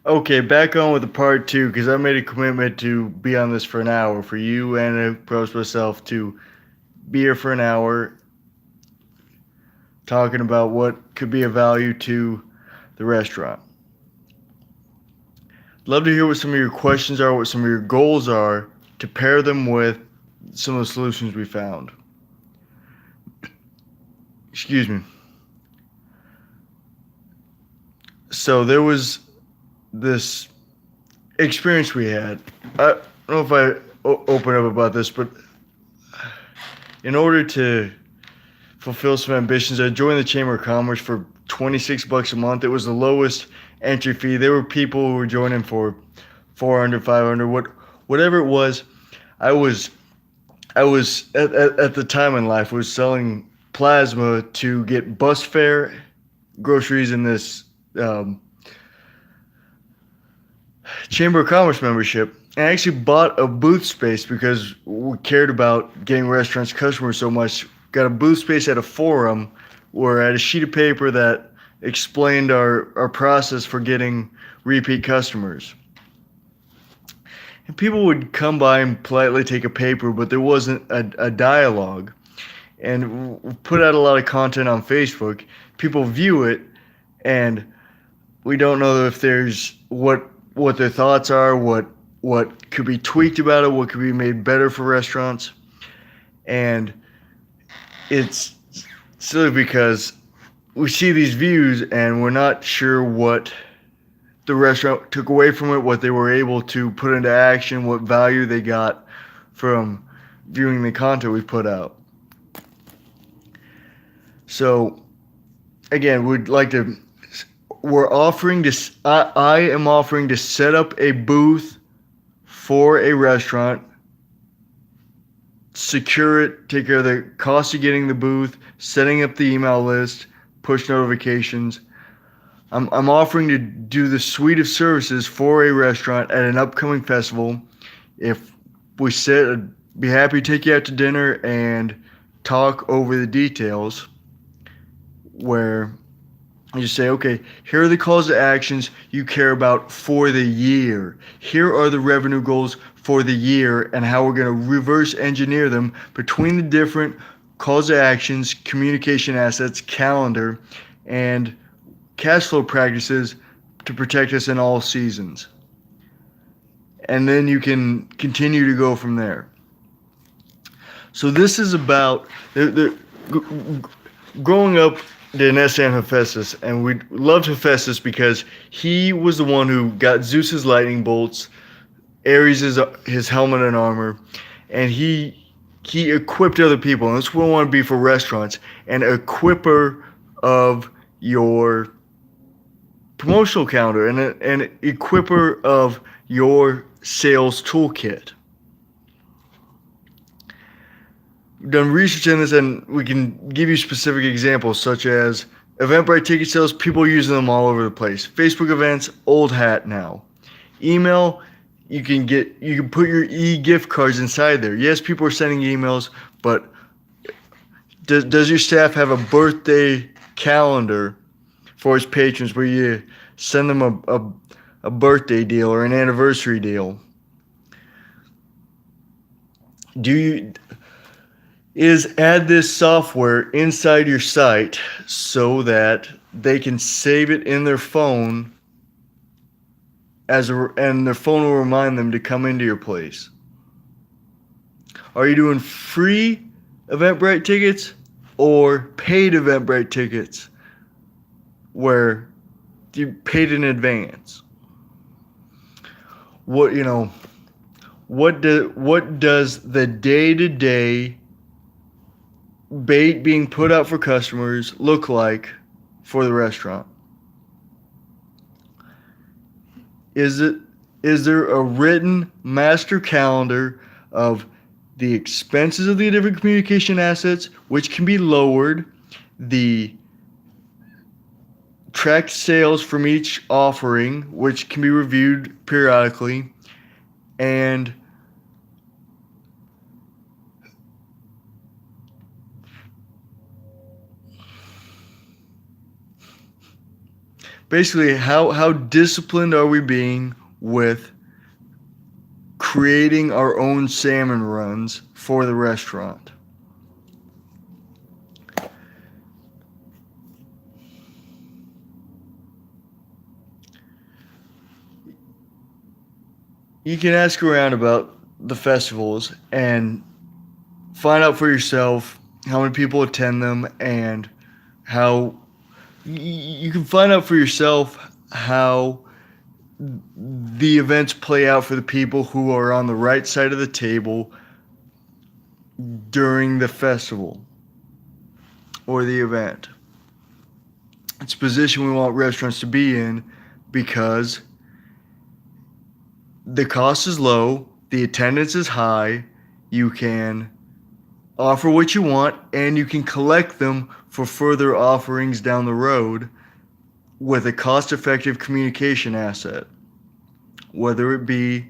Okay, back on with the part two because I made a commitment to be on this for an hour for you, and I promised myself to be here for an hour talking about what could be of value to the restaurant. Love to hear what some of your questions are, what some of your goals are, to pair them with some of the solutions we found. Excuse me. So there was this experience we had. I don't know if I open up about this, but in order to fulfill some ambitions, I joined the Chamber of Commerce for $26 a month. It was the lowest entry fee. There were people who were joining for 400, 500, whatever it was. I was I was at the time in life was selling plasma to get bus fare, groceries, and this um, Chamber of Commerce membership. And I actually bought a booth space because we cared about getting restaurants customers so much. Got a booth space at a forum where I had a sheet of paper that explained our process for getting repeat customers. And people would come by and politely take a paper, but there wasn't a dialogue. And we put out a lot of content on Facebook. People view it, and we don't know if there's what their thoughts are, what could be tweaked about it, what could be made better for restaurants. And it's silly because we see these views and we're not sure what the restaurant took away from it, what they were able to put into action, what value they got from viewing the content we put out. So again, we're offering to, I am offering to set up a booth for a restaurant, secure it, take care of the cost of getting the booth, setting up the email list, push notifications. I'm offering to do the suite of services for a restaurant at an upcoming festival. If we sit, I'd be happy to take you out to dinner and talk over the details where you say, okay, here are the calls to actions you care about for the year. Here are the revenue goals for the year and how we're going to reverse engineer them between the different calls to actions, communication assets, calendar, and cash flow practices to protect us in all seasons. And then you can continue to go from there. So this is about growing up in S.M. Hephaestus, and we loved Hephaestus because he was the one who got Zeus's lightning bolts, Ares his helmet and armor, and he equipped other people. And that's what I want to be for restaurants, an equipper of your promotional calendar and an equipper of your sales toolkit. We've done research in this, and we can give you specific examples such as Eventbrite ticket sales. People are using them all over the place. Facebook events, old hat now. Email, you can put your e-gift cards inside there. Yes, people are sending emails, but does your staff have a birthday calendar for its patrons where you send them a birthday deal or an anniversary deal? Is add this software inside your site so that they can save it in their phone and their phone will remind them to come into your place. Are you doing free Eventbrite tickets or paid Eventbrite tickets where you paid in advance? What does the day-to-day bait being put out for customers look like for the restaurant? Is there a written master calendar of the expenses of the different communication assets, which can be lowered, the tracked sales from each offering, which can be reviewed periodically, and basically how disciplined are we being with creating our own salmon runs for the restaurant. You can ask around about the festivals and find out for yourself how many people attend them, and how you can find out for yourself how the events play out for the people who are on the right side of the table during the festival or the event. It's a position we want restaurants to be in because the cost is low, the attendance is high, you can offer what you want, and you can collect them for further offerings down the road with a cost-effective communication asset. Whether it be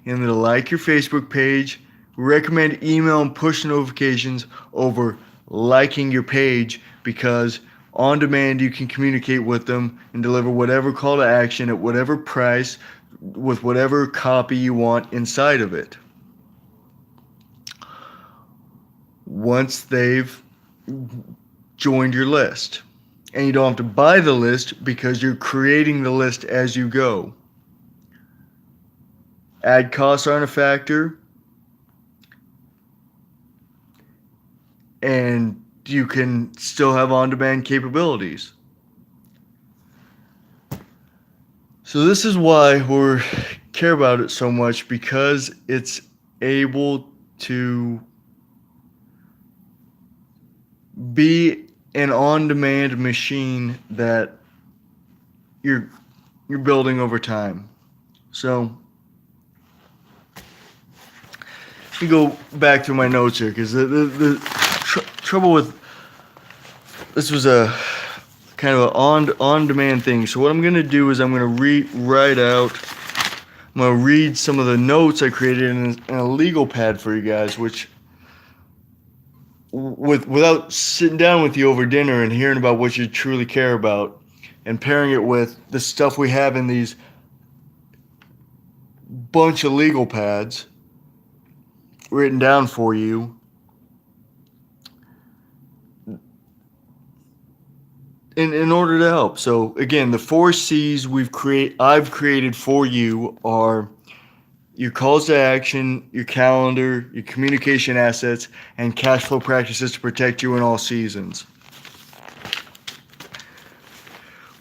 in the like your Facebook page, recommend email and push notifications over liking your page, because on demand you can communicate with them and deliver whatever call to action at whatever price with whatever copy you want inside of it. Once they've joined your list. And you don't have to buy the list because you're creating the list as you go. Ad costs aren't a factor. And you can still have on-demand capabilities. So this is why we care about it so much, because it's able to be an on-demand machine that you're building over time. So let me go back to my notes here, because the trouble with this was a kind of an on-demand thing. So what I'm going to do is I'm going to I'm going to read some of the notes I created in a legal pad for you guys, which without sitting down with you over dinner and hearing about what you truly care about and pairing it with the stuff we have in these bunch of legal pads written down for you, in order to help. So again, the 4 C's I've created for you are your calls to action, your calendar, your communication assets, and cash flow practices to protect you in all seasons.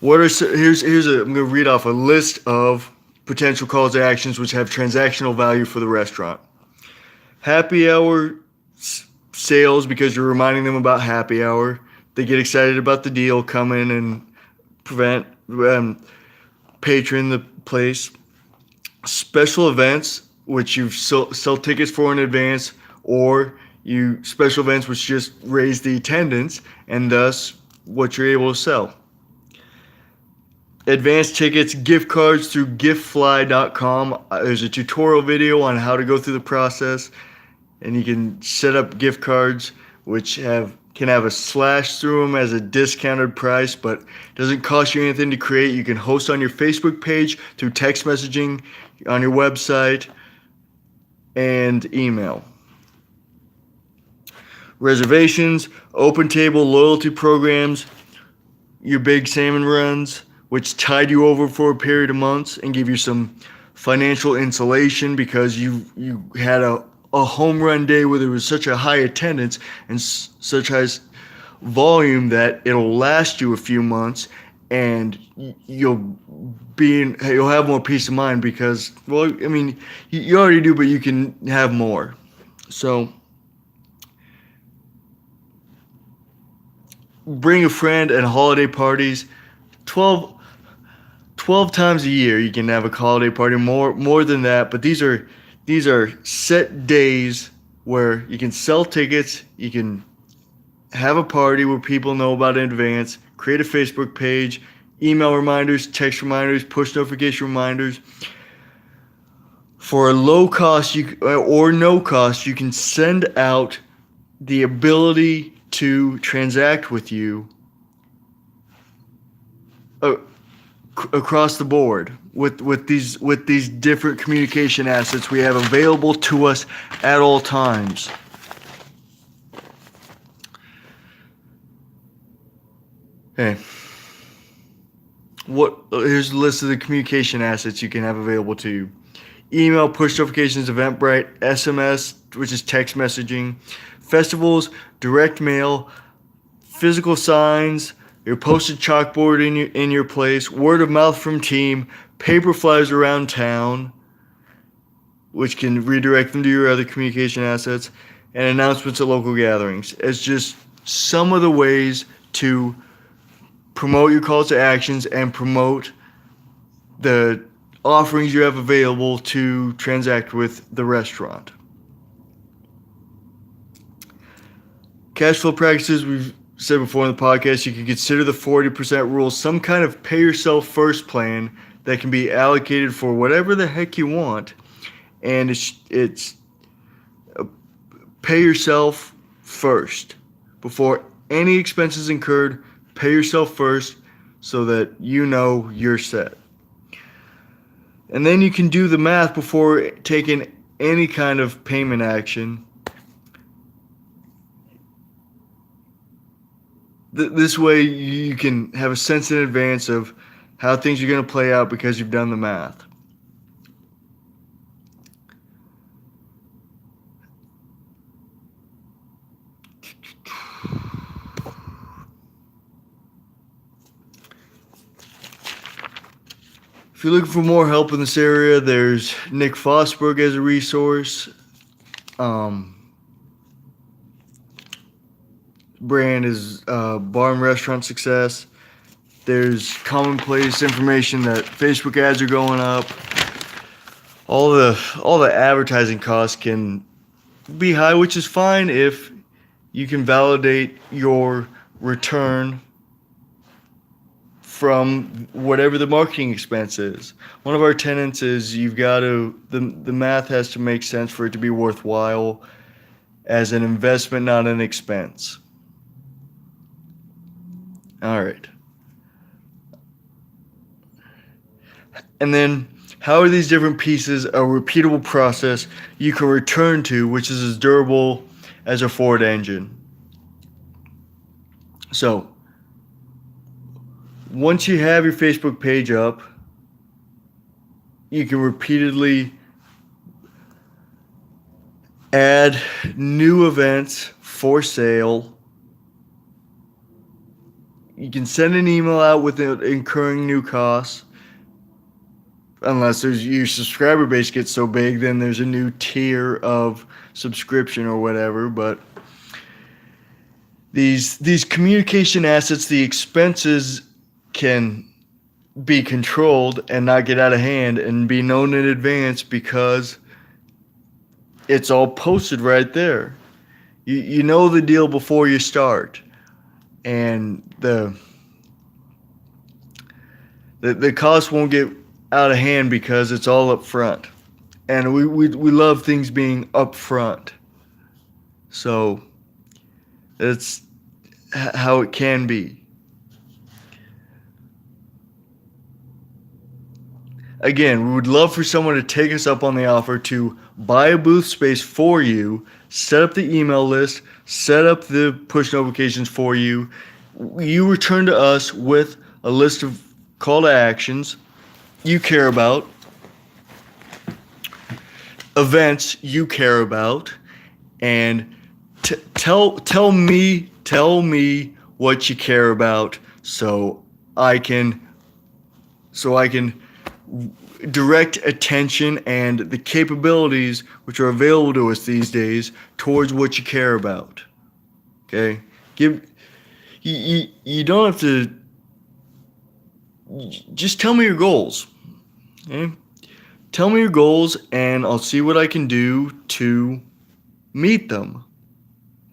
I'm going to read off a list of potential calls to actions which have transactional value for the restaurant. Happy hour sales, because you're reminding them about happy hour. They get excited about the deal, come in and patron the place. Special events, which you sell tickets for in advance, or special events which just raise the attendance and thus what you're able to sell. Advanced tickets, gift cards through giftfly.com. There's a tutorial video on how to go through the process, and you can set up gift cards which can have a slash through them as a discounted price, but doesn't cost you anything to create. You can host on your Facebook page through text messaging, on your website, and email. Reservations, open table loyalty programs, your big salmon runs, which tide you over for a period of months and give you some financial insulation because you had a home run day where there was such a high attendance and such high volume that it'll last you a few months, and you'll have more peace of mind because, well, I mean, you already do, but you can have more. So bring a friend at holiday parties. 12 times a year you can have a holiday party, more than that, but these are set days where you can sell tickets, you can have a party where people know about it in advance, create a Facebook page, email reminders, text reminders, push notification reminders. For a low cost or no cost, you can send out the ability to transact with you uh, across the board with these different communication assets we have available to us at all times. Okay. Here's a list of the communication assets you can have available to you. Email, push notifications, Eventbrite, SMS, which is text messaging, festivals, direct mail, physical signs, your posted chalkboard in your place, word of mouth from team, paper flyers around town, which can redirect them to your other communication assets, and announcements at local gatherings. It's just some of the ways to promote your calls to actions and promote the offerings you have available to transact with the restaurant. Cash flow practices, we've said before in the podcast, you can consider the 40% rule some kind of pay yourself first plan that can be allocated for whatever the heck you want. And it's pay yourself first. Before any expenses incurred, pay yourself first so that you know you're set. And then you can do the math before taking any kind of payment action. This way you can have a sense in advance of how things are going to play out because you've done the math. If you're looking for more help in this area, there's Nick Fosberg as a resource. Brand is Bar and Restaurant Success. There's commonplace information that Facebook ads are going up. All the advertising costs can be high, which is fine if you can validate your return from whatever the marketing expense is. One of our tenets is the math has to make sense for it to be worthwhile as an investment, not an expense. All right. And then how are these different pieces a repeatable process you can return to, which is as durable as a Ford engine? So, once you have your Facebook page up, you can repeatedly add new events for sale. You can send an email out without incurring new costs. Unless your subscriber base gets so big, then there's a new tier of subscription or whatever. But these communication assets, the expenses can be controlled and not get out of hand and be known in advance because it's all posted right there. You know the deal before you start, and the cost won't get out of hand because it's all up front. And we love things being up front. So that's how it can be. Again, we would love for someone to take us up on the offer to buy a booth space for you, set up the email list, set up the push notifications for you. You return to us with a list of call to actions you care about, events you care about, and tell me what you care about so I can direct attention and the capabilities which are available to us these days towards what you care about. Okay? You don't have to just tell me your goals. Okay? Tell me your goals and I'll see what I can do to meet them.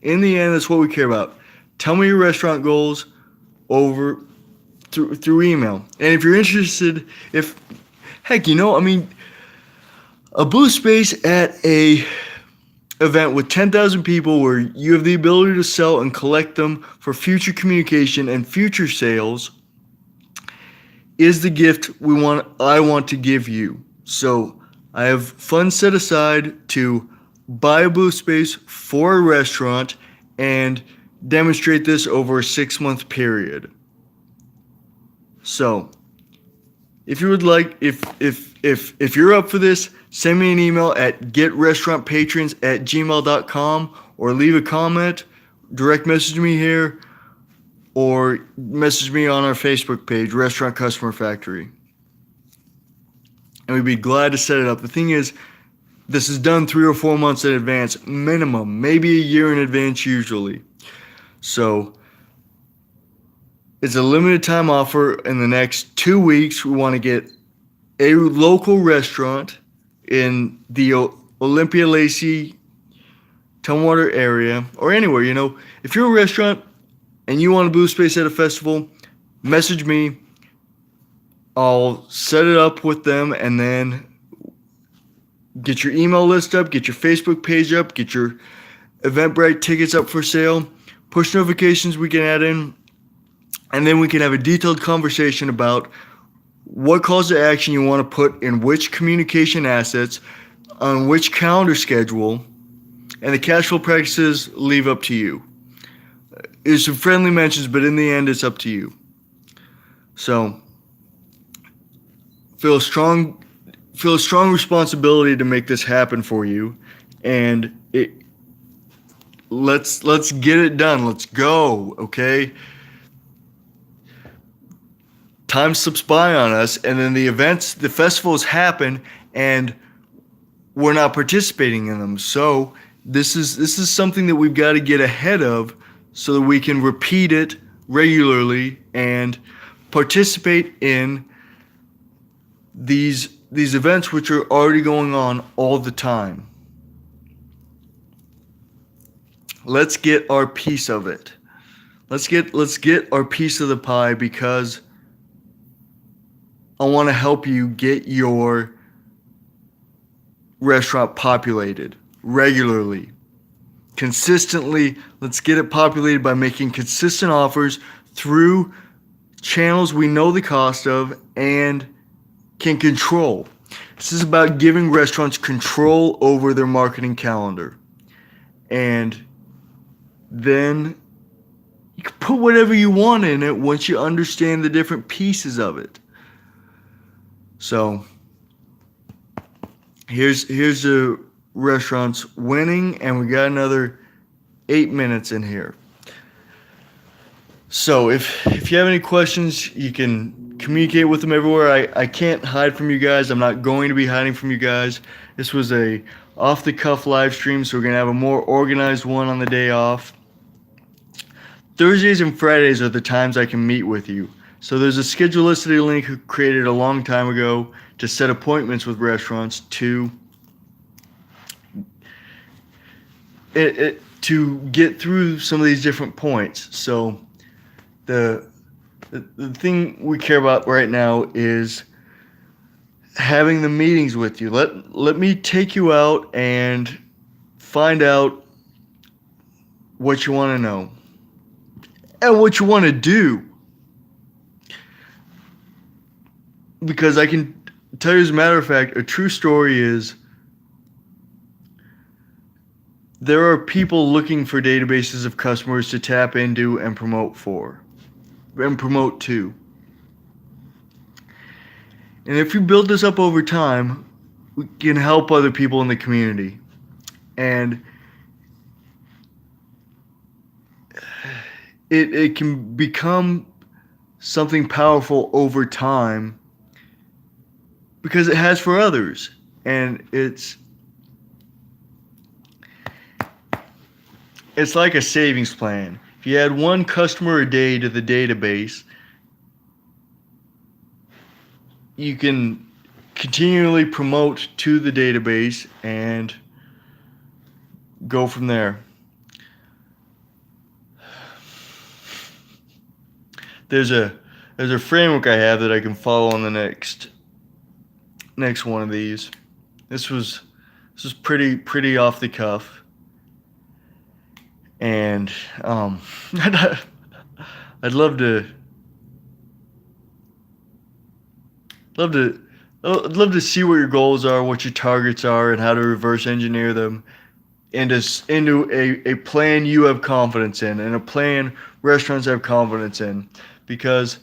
In the end, that's what we care about. Tell me your restaurant goals through email. And if you're interested, a booth space at a event with 10,000 people where you have the ability to sell and collect them for future communication and future sales is the gift I want to give you. So I have funds set aside to buy a booth space for a restaurant and demonstrate this over a 6-month period. So if you would like, if you're up for this, send me an email at getrestaurantpatrons@gmail.com or leave a comment, direct message me here, or message me on our Facebook page, Restaurant Customer Factory. And we'd be glad to set it up. The thing is, this is done 3 or 4 months in advance, minimum, maybe a year in advance usually. So it's a limited time offer. In the next 2 weeks, we want to get a local restaurant in the Olympia Lacey Tumwater area, or anywhere, if you're a restaurant and you want a booth space at a festival, message me. I'll set it up with them, and then get your email list up, get your Facebook page up, get your Eventbrite tickets up for sale, push notifications we can add in, and then we can have a detailed conversation about what calls to action you want to put in which communication assets, on which calendar schedule, and the cash flow practices leave up to you. There's some friendly mentions, but in the end, it's up to you. So, feel a strong responsibility to make this happen for you, and let's get it done. Let's go, okay? Time slips by on us, and then the festivals happen, and we're not participating in them. So this is something that we've got to get ahead of, so that we can repeat it regularly and participate in these events, which are already going on all the time. Let's get our piece of it. Let's get our piece of the pie, because I want to help you get your restaurant populated regularly, consistently. Let's get it populated by making consistent offers through channels we know the cost of and can control. This is about giving restaurants control over their marketing calendar. And then you can put whatever you want in it once you understand the different pieces of it. So here's the restaurants winning, and we got another 8 minutes in here. So if you have any questions, you can communicate with them everywhere. I can't hide from you guys. I'm not going to be hiding from you guys. This was a off-the-cuff live stream, so we're going to have a more organized one on the day off. Thursdays and Fridays are the times I can meet with you. So there's a Schedulicity link created a long time ago to set appointments with restaurants to get through some of these different points. So the thing we care about right now is having the meetings with you. Let me take you out and find out what you want to know and what you want to do. Because I can tell you, as a matter of fact, a true story is there are people looking for databases of customers to tap into and promote to. And if you build this up over time, we can help other people in the community. And it can become something powerful over time, because it has for others. And it's like a savings plan. If you add one customer a day to the database, you can continually promote to the database and go from there. There's a framework I have that I can follow on the next one of these. This was pretty off the cuff, and I'd love to Love to I'd love to see what your goals are, what your targets are, and how to reverse engineer them into a plan you have confidence in, and a plan restaurants have confidence in, because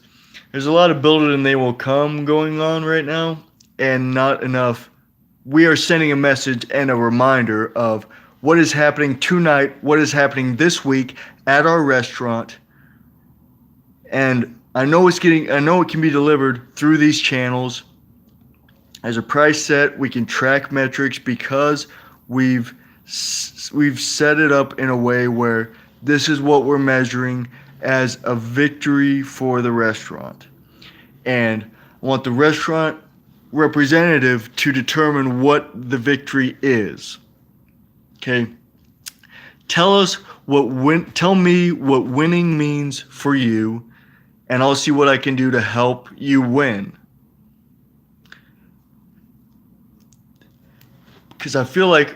there's a lot of build it and they will come going on right now, and not enough. We are sending a message and a reminder of what is happening tonight, what is happening this week at our restaurant. And I know it can be delivered through these channels. As a price set, we can track metrics because we've set it up in a way where this is what we're measuring as a victory for the restaurant. And I want the restaurant representative to determine what the victory is. Okay? Tell me what winning means for you, and I'll see what I can do to help you win. Because I feel like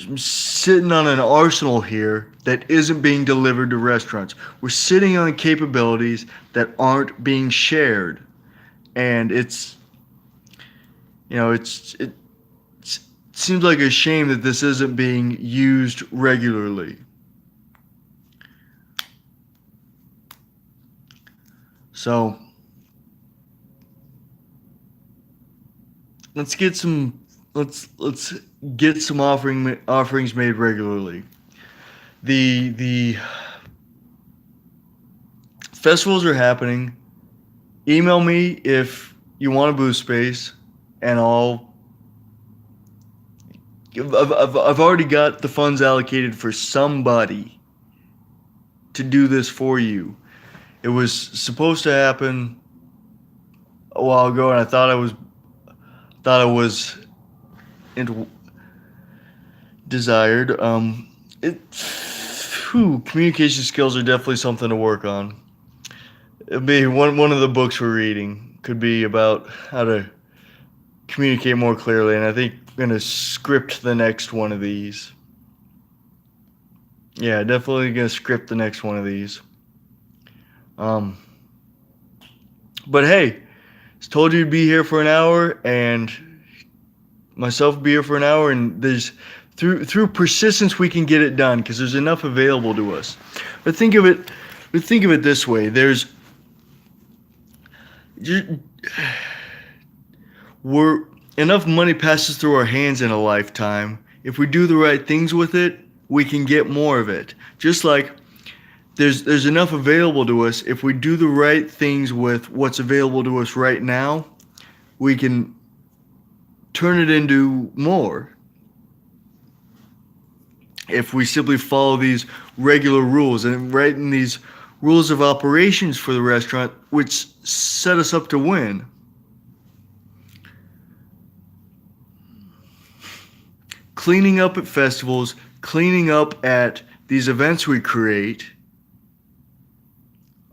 I'm sitting on an arsenal here that isn't being delivered to restaurants. We're sitting on capabilities that aren't being shared. And it seems like a shame that this isn't being used regularly. So let's get some offerings made regularly. The festivals are happening. Email me if you want a booth space, and I've already got the funds allocated for somebody to do this for you. It was supposed to happen a while ago, and I thought I was desired. Communication skills are definitely something to work on. It'd be one of the books we're reading could be about how to communicate more clearly, and I think I'm gonna script the next one of these. Yeah, definitely gonna script the next one of these. But hey, I told you to be here for an hour, and myself be here for an hour, and there's through persistence we can get it done because there's enough available to us. But think of it this way: enough money passes through our hands in a lifetime. If we do the right things with it, we can get more of it. Just like there's enough available to us. If we do the right things with what's available to us right now, we can turn it into more. If we simply follow these regular rules and write in these rules of operations for the restaurant, which set us up to win. Cleaning up at festivals, cleaning up at these events we create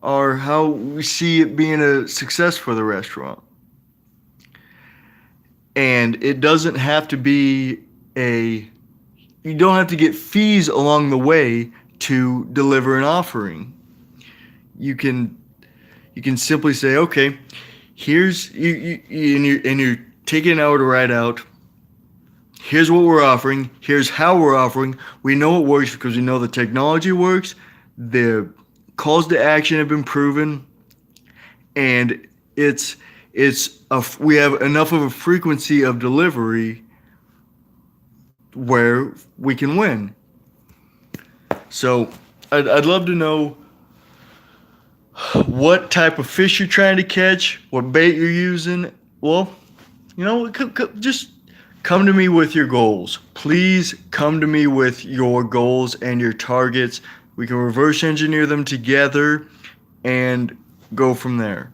are how we see it being a success for the restaurant. And it doesn't have to be you don't have to get fees along the way to deliver an offering. You can simply say, okay, here's you're taking an hour to write out. Here's what we're offering. Here's how we're offering. We know it works because we know the technology works. The calls to action have been proven, and we have enough of a frequency of delivery where we can win. So I'd love to know what type of fish you're trying to catch, what bait you're using. Well, just come to me with your goals. Please come to me with your goals and your targets. We can reverse engineer them together and go from there.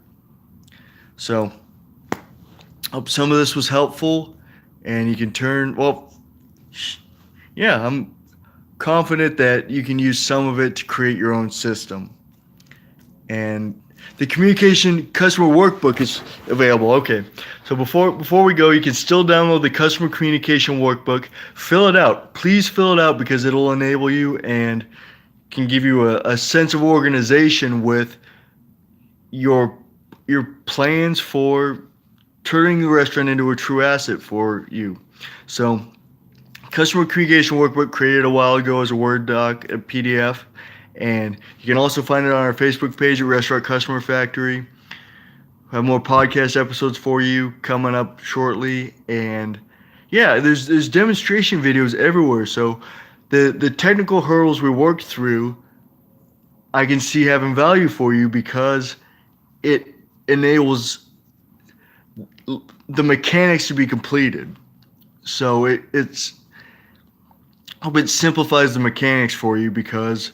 So, hope some of this was helpful, and you can I'm confident that you can use some of it to create your own system. And the communication customer workbook is available. Okay, so before we go, you can still download the customer communication workbook. Fill it out. Please fill it out because it'll enable you and can give you a sense of organization with your plans for turning the restaurant into a true asset for you. So, customer communication workbook created a while ago as a Word doc, a PDF, and you can also find it on our Facebook page at Restaurant Customer Factory. I have more podcast episodes for you coming up shortly, and yeah, there's demonstration videos everywhere. So the technical hurdles we worked through, I can see having value for you because it enables the mechanics to be completed. So it simplifies the mechanics for you because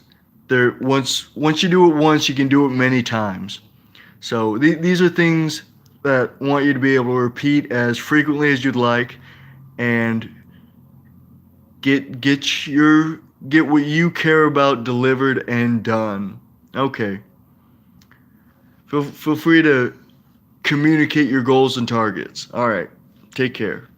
once you do it once, you can do it many times. So these are things that I want you to be able to repeat as frequently as you'd like, and get what you care about delivered and done. Okay. Feel free to communicate your goals and targets. All right. Take care.